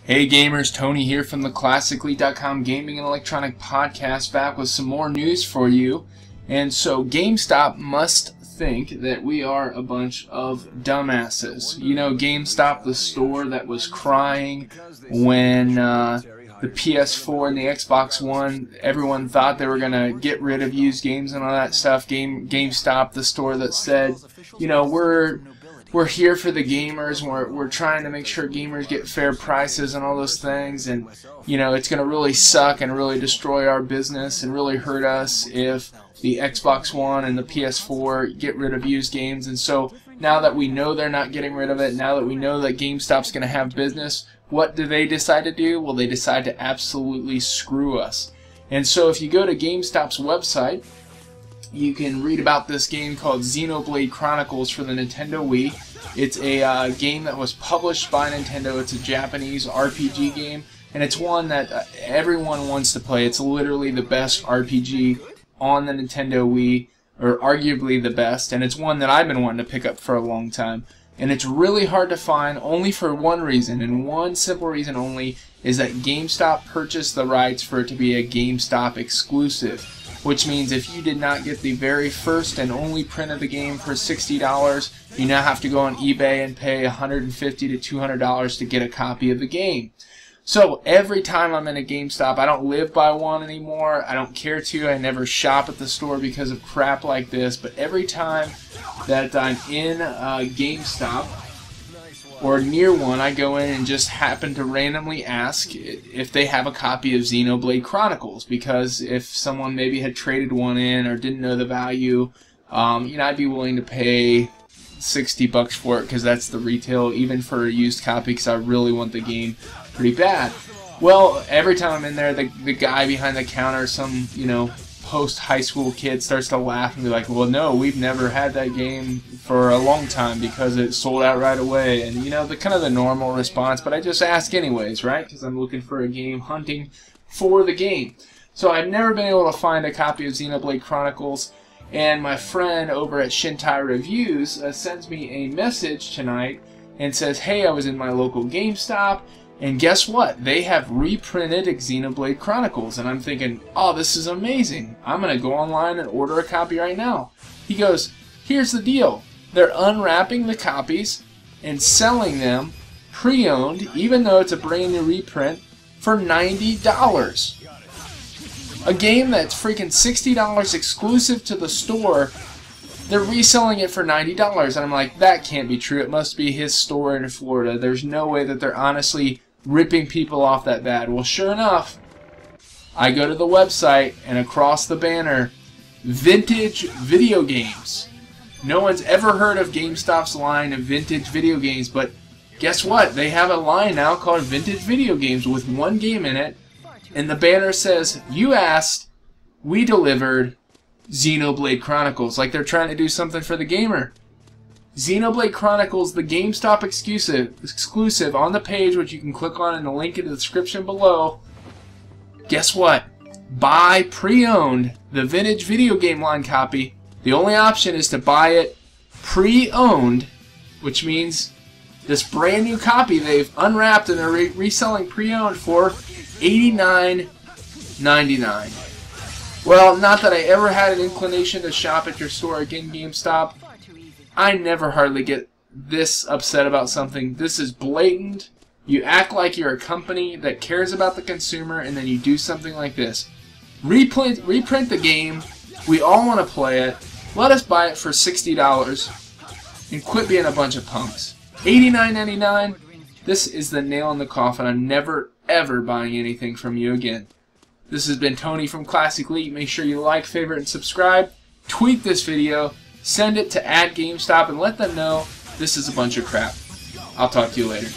Hey gamers, Tony here from the ClassicLeague.com Gaming and Electronic Podcast, back with some more news for you. And so Gamestop must think that we are a bunch of dumbasses. You know, Gamestop, the store that was crying when the PS4 and the Xbox One, everyone thought they were going to get rid of used games and all that stuff. Gamestop, the store that said, you know, we're here for the gamers. We're trying to make sure gamers get fair prices and all those things, and you know it's going to really suck and really destroy our business and really hurt us if the Xbox One and the PS4 get rid of used games. And so now that we know they're not getting rid of it, now that we know that GameStop's going to have business, what do they decide to do? Well, they decide to absolutely screw us. And so if you go to GameStop's website, you can read about this game called Xenoblade Chronicles for the Nintendo Wii. It's a game that was published by Nintendo. It's a Japanese RPG game, and it's one that everyone wants to play. It's literally the best RPG on the Nintendo Wii, or arguably the best, and it's one that I've been wanting to pick up for a long time. And it's really hard to find, only for one reason, and one simple reason only, is that GameStop purchased the rights for it to be a GameStop exclusive. Which means if you did not get the very first and only print of the game for $60, you now have to go on eBay and pay $150 to $200 to get a copy of the game. So every time I'm in a GameStop, I don't live by one anymore. I don't care to. I never shop at the store because of crap like this. But every time that I'm in a GameStop or near one, I go in and just happen to randomly ask if they have a copy of Xenoblade Chronicles, because if someone maybe had traded one in or didn't know the value, you know, I'd be willing to pay $60 for it, because that's the retail, even for a used copy, because I really want the game pretty bad. Well, every time I'm in there, the guy behind the counter, some, you know, post-high school kid, starts to laugh and be like, well, no, we've never had that game for a long time because it sold out right away. And, you know, the kind of the normal response, but I just ask anyways, right? Because I'm looking for a game, hunting for the game. So I've never been able to find a copy of Xenoblade Chronicles, and my friend over at Shintai Reviews sends me a message tonight and says, hey, I was in my local GameStop, and guess what? They have reprinted Xenoblade Chronicles. And I'm thinking, oh, this is amazing. I'm going to go online and order a copy right now. He goes, here's the deal. They're unwrapping the copies and selling them pre-owned, even though it's a brand new reprint, for $90. A game that's freaking $60 exclusive to the store, they're reselling it for $90. And I'm like, that can't be true. It must be his store in Florida. There's no way that they're honestly ripping people off that bad. Well, sure enough, I go to the website, and across the banner, vintage video games. No one's ever heard of GameStop's line of vintage video games, but guess what? They have a line now called Vintage Video Games with one game in it, and the banner says, you asked, we delivered Xenoblade Chronicles, like they're trying to do something for the gamer. Xenoblade Chronicles, the GameStop exclusive on the page, which you can click on in the link in the description below. Guess what? Buy pre-owned the vintage video game line copy. The only option is to buy it pre-owned, which means this brand new copy they've unwrapped and they're reselling pre-owned for $89.99. Well, not that I ever had an inclination to shop at your store again, GameStop. I never hardly get this upset about something. This is blatant. You act like you're a company that cares about the consumer, and then you do something like this. Reprint the game. We all want to play it. Let us buy it for $60 and quit being a bunch of punks. $89.99. This is the nail in the coffin. I'm never, ever buying anything from you again. This has been Tony from Classic League. Make sure you like, favorite, and subscribe. Tweet this video. Send it to @GameStop and let them know this is a bunch of crap. I'll talk to you later.